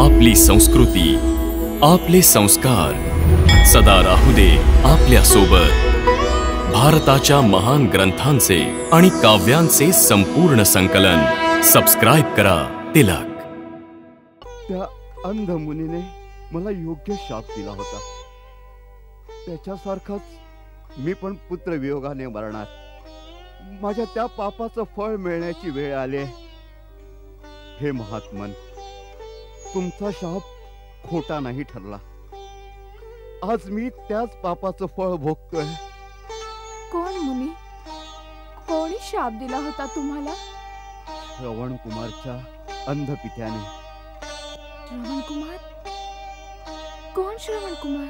आपली संस्कृती, आपले संस्कार सदा राहू दे आपल्या सोबत। भारताच्या महान ग्रंथांचे आणि काव्यांचे संपूर्ण संकलन सबस्क्राइब करा तिलक। त्या अंध मुनीने मला योग्य शाप दिला होता, त्याच्यासारखाच मी पण पुत्र वियोगाने मरणार। माझ्या त्या पापाचं फळ मिळण्याची वेळ आली। हे महात्मन, तुमचा शाप खोटा नाही ठरला। आज मी त्याच पापाचं फळ भोगतोय। कोण मुनी? कोणी शाप दिला होता तुम्हाला? श्रवण कुमारच्या अंध पित्याने। श्रवण कुमार? कोण श्रवण कुमार?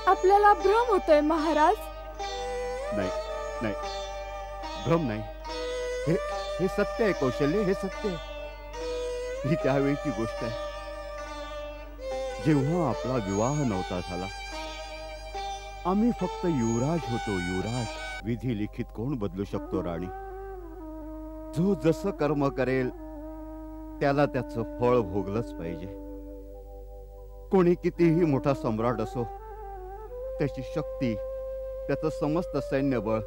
आपल्याला भ्रम होतोय महाराज। नाही नाही, भ्रम नाही, हे सत्य आहे कौशल्य, हे सत्य आहे। ही त्यावेळीची गोष्ट आहे जेव्हा आपला विवाह नव्हता झाला। आम्ही फक्त युवराज होतो, युवराज। विधी लिखित कोण बदलू शकतो राणी? जो जसं कर्म करेल त्याला त्याचं फळ भोगलंच पाहिजे। कोणी कितीही मोठा सम्राट असो, त्याची शक्ती, त्याचं समस्त सैन्यबळ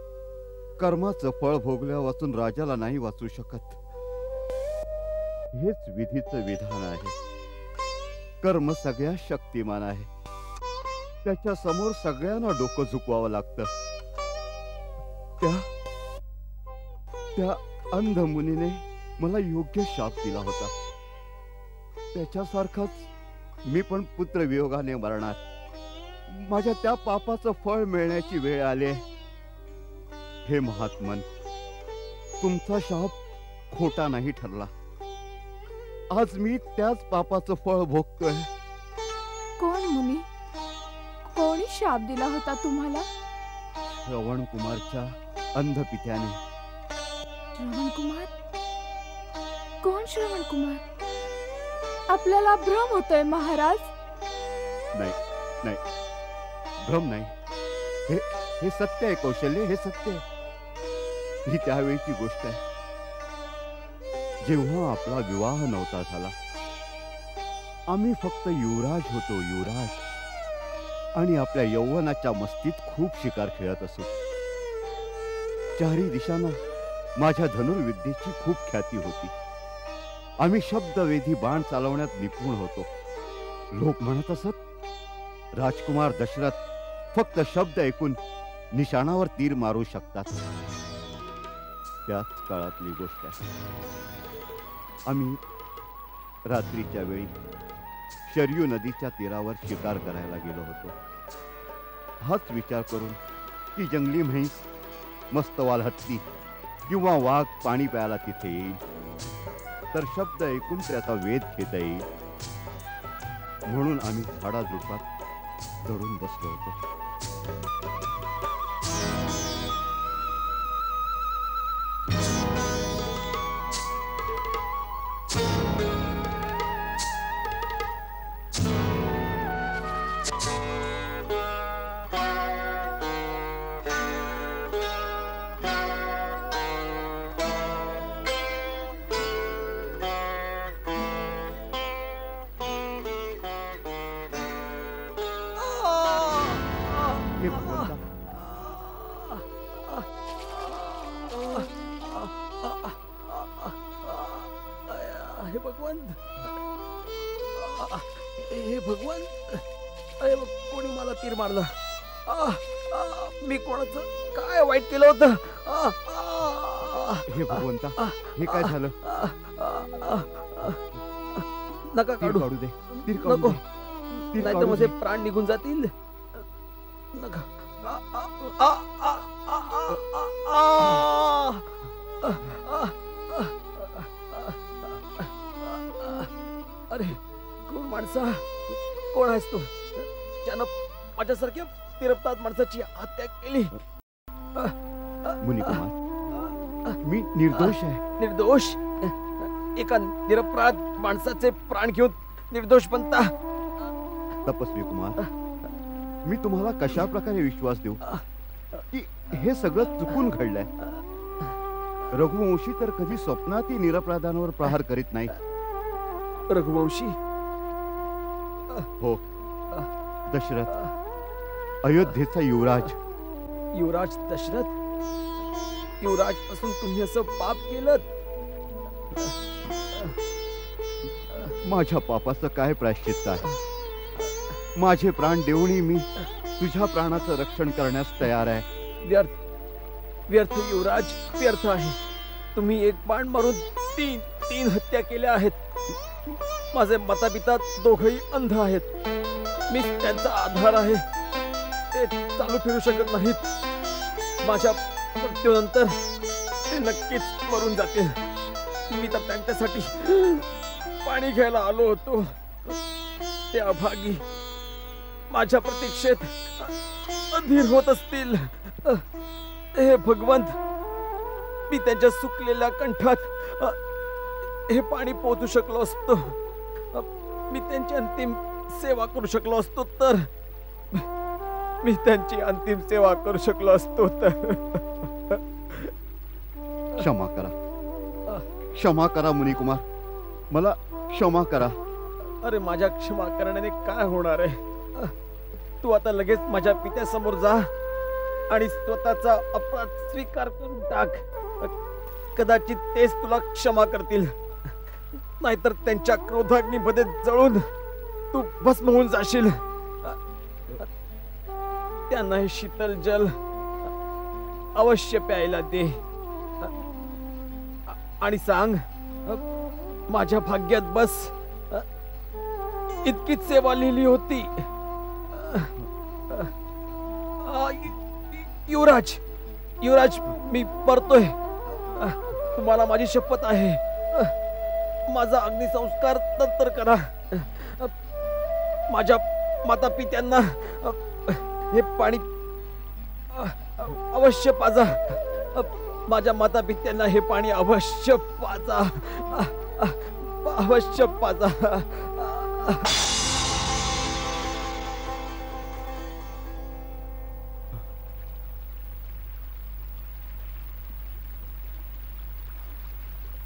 कर्माचं फळ भोगल्या वाचून राजाला नाही वाचू शकत। हेच विधीचं विधान आहे। कर्म सगळ्या शक्तिमान आहे, त्याच्या समोर सगळ्यांना डोकं झुकवावं लागतं। त्या अंध मुनीने मला योग्य शाप दिला होता, त्याच्यासारखाच मी पण पुत्र वियोगाने मरणार। माझ्या त्या पापाचं फळ मिळण्याची वेळ आली। हे महात्मन, तुमचा शाप खोटा नाही ठरला। आज मी त्याच पापाचं फळ भोगतोय। कोण मुनी? कोणी शाप दिला होता तुम्हाला? श्रवण कुमारच्या अंध पित्याने। श्रवण कुमार? कोण श्रवण कुमार? आपल्याला भ्रम होतोय महाराज। नाही नाही, भ्रम नाही, हे सत्य आहे कौशल्य, हे सत्य आहे। ही त्यावेळीची गोष्ट आहे जेव्हा आपला विवाह नव्हता झाला। आम्ही फक्त युवराज होतो, युवराज। आणि आपल्या यौवनाच्या मस्तीत खूप शिकार खेळत असो। चारी दिशांना माझ्या धनुर्विद्येची खूप ख्याती होती। आम्ही शब्दवेधी बाण चालवण्यात निपुण होतो। लोक म्हणत असत, राजकुमार दशरथ फक्त शब्द ऐकून निशाणावर तीर मारू शकतात। त्याच काळातली गोष्ट आहे। आम्ही रात्रीच्या वेळी शरयू नदीच्या तीरावर शिकार करायला गेलो होतो। हाच विचार करून की जंगली म्हैस, मस्तवाल हत्ती किंवा वाघ पाणी प्यायला तिथे येईल, तर शब्द ऐकून त्याचा वेध घेता येईल, म्हणून आम्ही झाडाझुडपात चढून बसलो होतो। हे भगवान, हे भगवान, अरे कोणी मला तीर मारला? मी कोणाचं काय वाईट केलं होतं? हे भगवंता, हे काय झालं? नका काढू दे, तीर नको, नाहीतर माझे प्राण निघून जातील। नका। अरे कोण माणसा, कोण आहेस तू ज्यानं माझ्यासारख्या तिरपतात माणसाची हत्या केली? मुनी कुमार, मी निर्दोष आहे। निर्दोष? एका निरपराध माणसाचे प्राण घेऊन निर्दोष बनता? तपस्वी कुमार, मी तुम्हाला कशा प्रकारे विश्वास देऊ की हे सगळं चुकून घडलंय? रघुवंशी तर कधी स्वप्नातही निरपराधांवर प्रहार करीत नाही। रघुवंशी हो, दशरथ, अयोध्येचा युवराज. युवराज दशरथ? युवराज असून तुम्ही असं पाप केलं? माझ्या पापाचं काय प्रायश्चित्त आहे? माझे प्राण देऊनही मी तुझ्या प्राणाचं रक्षण करण्यास तयार आहे. व्यर्थ, व्यर्थ युवराज, व्यर्थ आहे. तुम्ही एक बाण मारून तीन हत्या केल्या आहेत. माझे मातापिता दोघही अंध आहेत. मी त्यांचा आधार आहे. ते चालू फिरू शकत नाहीत. माझ्या मृत्यूनंतर ते नक्कीच मरून जातील. मी तर त्यांच्यासाठी पाणी घ्यायला आलो होतो. ते अभागी माझ्या प्रतीक्षेत अधीर होत असतील. हे भगवंत, मी त्यांच्या सुकलेल्या कंठात हे पाणी पोहोचू शकलो असतो. मी त्यांची अंतिम सेवा करू शकलो असतो तर मी त्यांची अंतिम सेवा करू शकलो असतो तर. क्षमा करा, क्षमा करा मुनिकुमार, मला क्षमा करा. अरे माझ्या क्षमा करण्याने काय होणार आहे? तू आता लगेच माझ्या पित्यासमोर जा आणि स्वतःचा अपराध स्वीकार करून टाक. कदाचित तेच तुला क्षमा करतील, नाहीतर त्यांच्या क्रोधाग्नीमध्ये जळून तू भस्म होऊन जाशील. त्यांना हे शीतल जल अवश्य प्यायला दे आणि सांग, माझ्या भाग्यात बस इतकीच सेवा लिहिली होती. युवराज, युवराज, मी परतोय. तुम्हाला माझी शपथ आहे. माझा अग्निसंस्कार नंतर करा. माझ्या माता पित्यांना हे पाणी अवश्य पाजा. माझ्या माता पित्यांना हे पाणी अवश्य पाजा, अवश्य पाजा.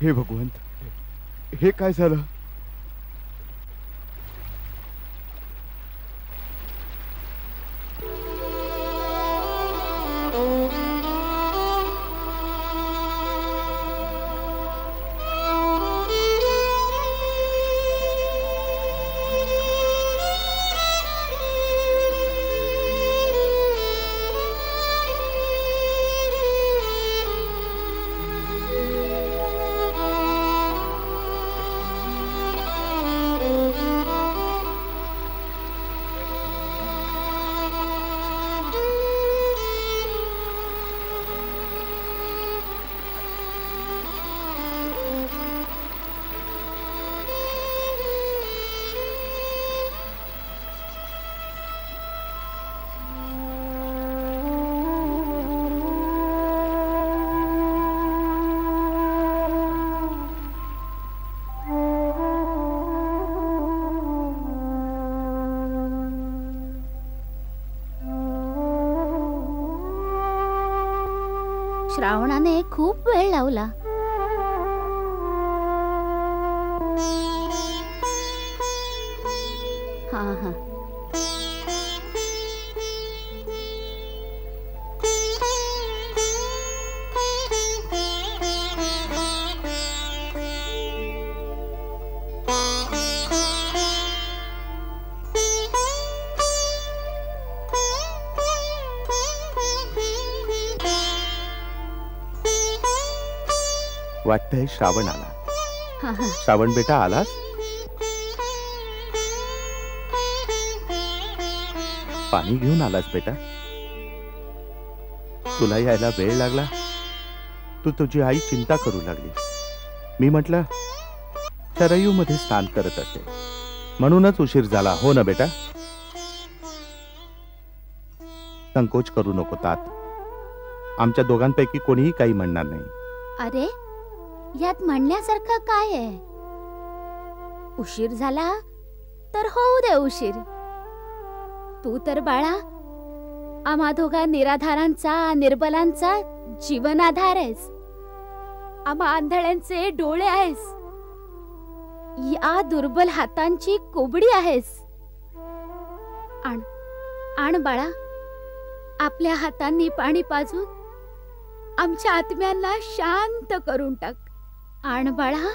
हे भगवंत, हे काय झालं? श्रावणाने खूप वेळ लावला. हा हा, वाटतंय श्रावण आला. हा हा. श्रावण बेटा आलास? पाणी घेऊन आलास बेटा? तुला यायला वेळ लागला. तू तुझी आई चिंता करू लागली. मी म्हटलं सरयू मध्ये स्नान करत असेल म्हणूनच उशीर झाला. हो ना बेटा? संकोच करू नको तात. आमच्या दोघांपैकी कोणीही काही म्हणणार नाही. अरे, यात म्हणण्यासारखं काय आहे? उशीर झाला तर होऊ दे उशीर. तू तर बाळा आम्हा दोघा निराधारांचा, निर्बलांचा जीवन आधार आहेस. आम्हा आंधळ्यांचे डोळे आहेस. या दुर्बल हातांची कोबडी आहेस. आण आण बाळा, आपल्या हातांनी पाणी पाजून आमच्या आत्म्यांना शांत करून टाक. आण बाळा.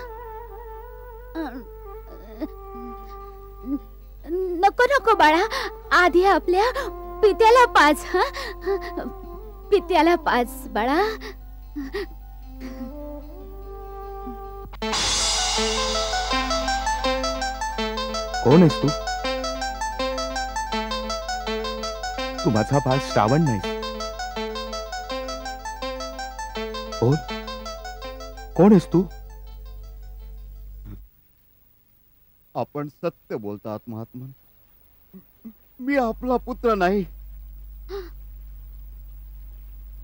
नको नको बाळा, आधी आपल्या पित्याला पाज. पित्याला पाज बाळा. कोण आहेस तू? तू माझा बाळ श्रावण नाही. कोण आहेस तू? आपण सत्य बोलतात महात्मन. मी आपला पुत्र नाही.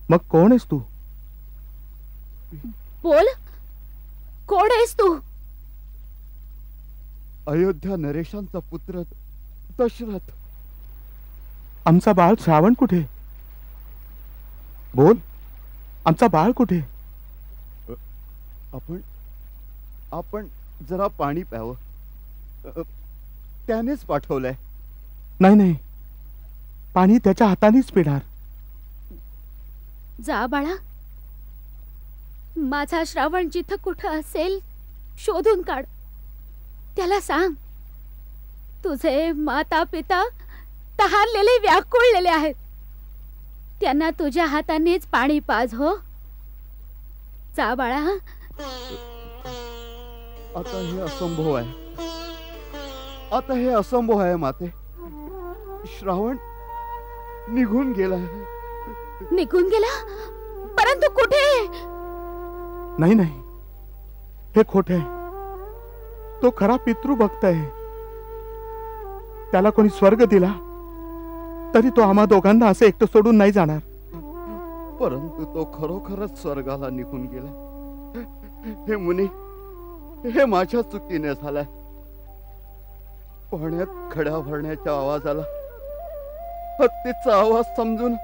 मग कोण आहेस तू? बोल, कोण आहेस तू? अयोध्या नरेशांचा पुत्र दशरथ. आमचा बाळ श्रावण कुठे? बोल, आमचा बाळ कुठे? आपण जरा पाणी प्यावं. त्यानेच पाठवलंय. नाही नाही, पाणी त्याच्या हातानेच पिणार. जा बाळा, माझा श्रावण जिथं कुठं असेल शोधून काढ. त्याला सांग, तुझे माता पिता तहारलेले व्याकुळलेले आहेत. त्यांना तुझ्या हातानेच पाणी पाज. हो, जा बाळा. आता हे असंभव आहे. आता हे असंभव आहे माते. श्रावण निघून गेलाय. निघून गेला? परंतु कुठे? नाही नाही, हे खोट आहे. तो खरा पितृभक्त आहे. त्याला कोणी स्वर्ग दिला तरी तो आम्हा दोघांना असं एकटं सोडून नाही जाणार. परंतु तो खरोखरच स्वर्गाला निघून गेला. हे मुनी, हे माझ्या चुकीने झालाय. पाण्यात खड्या भरण्याच्या आवाजाला हत्तीचा आवाज समजून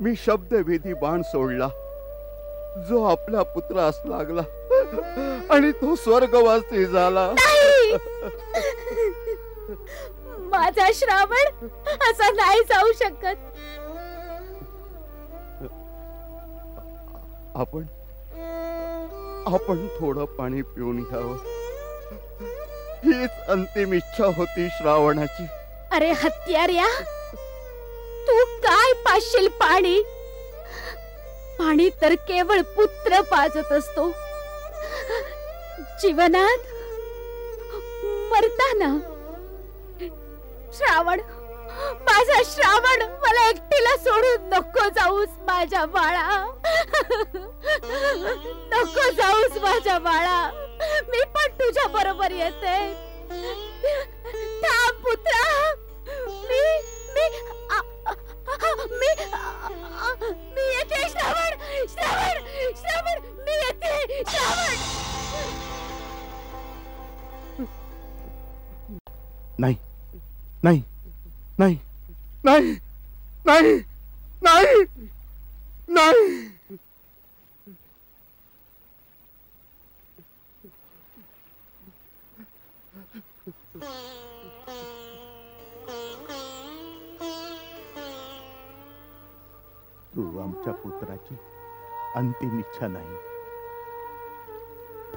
मी शब्दभेदी बाण सोडला, जो आपल्या पुत्रास लागला आणि तो स्वर्गवासी झाला. माझा श्रावण असा नाही जाऊ शकत. आपण थोडं पाणी पिऊन घ्यावं. हीच अंतिम इच्छा होती श्रावणाची. अरे हत्यार्या, तू काय पाशील पाणी? पाणी तर केवळ पुत्र पाजत असतो. जीवनात मरताना. श्रावण, माझा श्रावण, मला एकटीला सोडून नको जाऊस माझ्या बाळा. नको जाऊस माझ्या बाळा. मी पण तुझ्या बरोबर येते. थांब पुत्रा. मी येते. श्रावण, श्रावण, श्रावण, मी येते. श्रावण. नाही नाही नाही नाही नाही नाही नाही. तू आमच्या पुत्राची अंतिम इच्छा नाही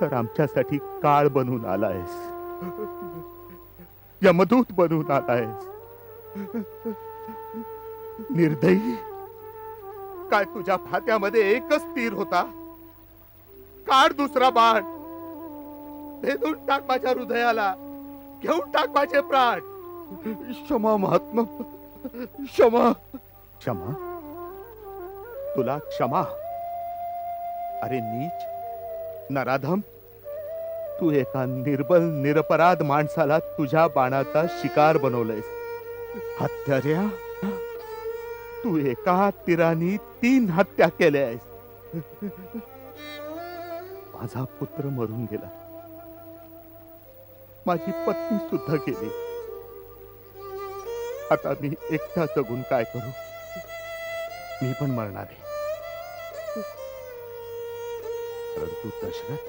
तर आमच्यासाठी काळ बनून आलायस. यमदूत बनून आलायस. निर्दयी, काय तुझ्या फात्यामध्ये एकच तीर होता? काढ दुसरा बाण. भेदून टाक माझ्या हृदयाला. घेऊन टाक माझे प्राण. क्षमा महात्मा, क्षमा. क्षमा? तुला क्षमा? अरे नीच, नराधम, तू एका निर्बल निरपराध माणसाला तुझ्या बाणाचा शिकार बनवलंयस. हत्याऱ्या, तू एका तीराने 3 हत्या केल्यास. माझा पुत्र मरून गेला. माझी पत्नी सुद्धा गेली. आता मी एकटा जगून काय करू? मी पण मरणार आहे. परंतु दशरथ,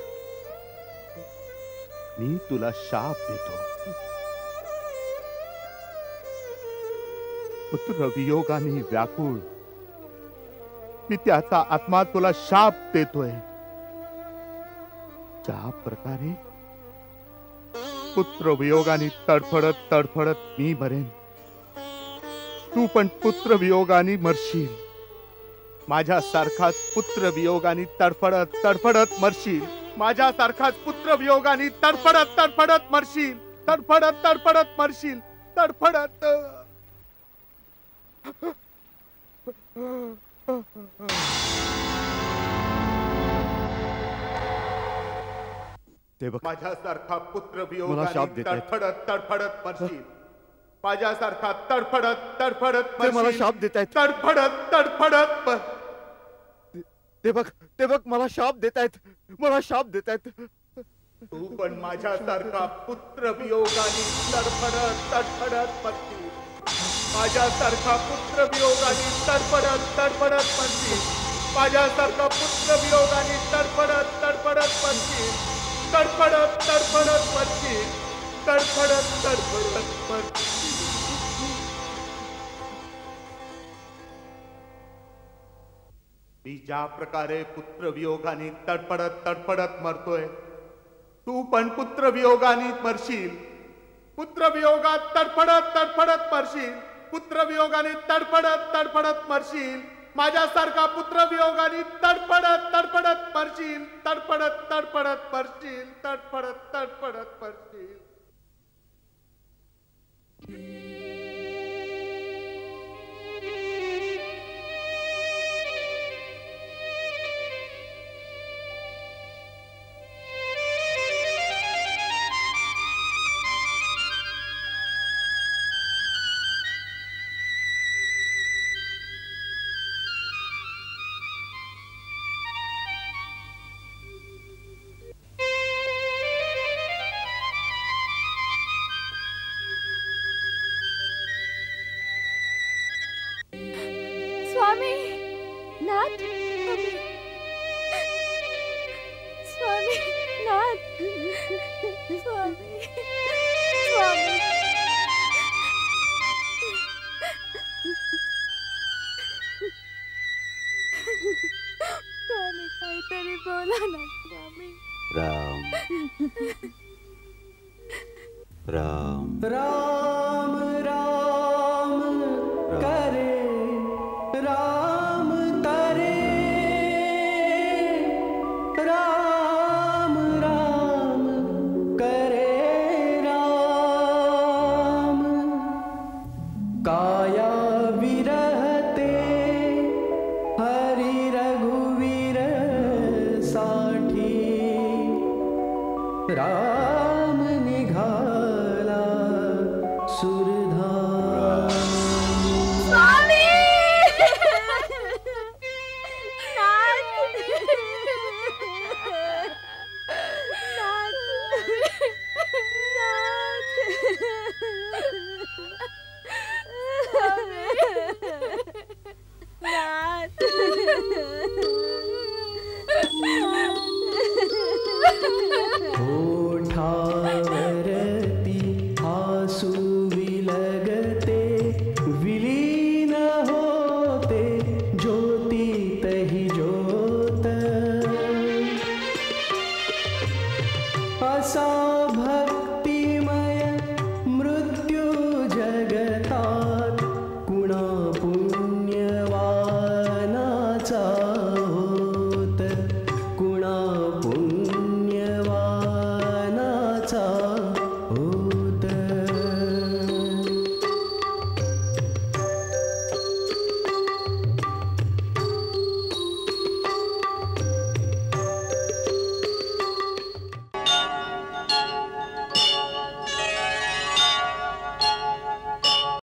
मी तुला शाप देतो. पुत्र वियोगाने व्याकुळ मी त्याचा आत्मा तुला शाप देतोय. ज्या प्रकारे पुत्र वियोगाने तडफडत तडफडत मी मरेन, तू पण पुत्र वियोगाने मरशील. माझ्यासारखाच पुत्र वियोगाने तडफडत तडफडत मरशील. माझ्यासारखाच पुत्र वियोगाने तडफडत तडफडत मरशील. तडफडत तडफडत मरशील. तडफडत. ते बघ, माझ्यासारखा पुत्र मला वियोगाने शाप देतायत. तडफडत तडफडत मरशील. माझ्यासारखा तडफडत तडफडत ते मला मरशील. शाप देतायत. तडफडत तडफडत ते बघ, मला शाप देतायत. मला शाप देतायत. तू पण माझ्यासारखा पुत्र वियोगाने तडफडत तडफडत मरशील. माझ्यासारखा पुत्र वियोगाने तडफडत तडफडत मरशील. माझ्यासारखा पुत्र वियोगाने तडफडत तडफडत मरशील. तडफडत तडफडत मरशील. तडफडत तडफडत मरशील. मी ज्या प्रकारे पुत्र वियोगाने तडफडत तडफडत मरतोय, तू पण पुत्र वियोगाने मरशील. पुत्र वियोगात तडफडत तडफडत मरशील. पुत्र वियोगाने तडफडत तडफडत मरशील. माझ्यासारखा पुत्र वियोगाने तडफडत तडफडत मरशील. तडफडत तडफडत मरशील. तडफडत तडफडत मरशील. स्वामी नाथ, स्वामी नाथ, स्वामी स्वामी स्वामी काहीतरी बोला ना स्वामी. राम राम राम राम करे राम तरे. राम राम करे राम का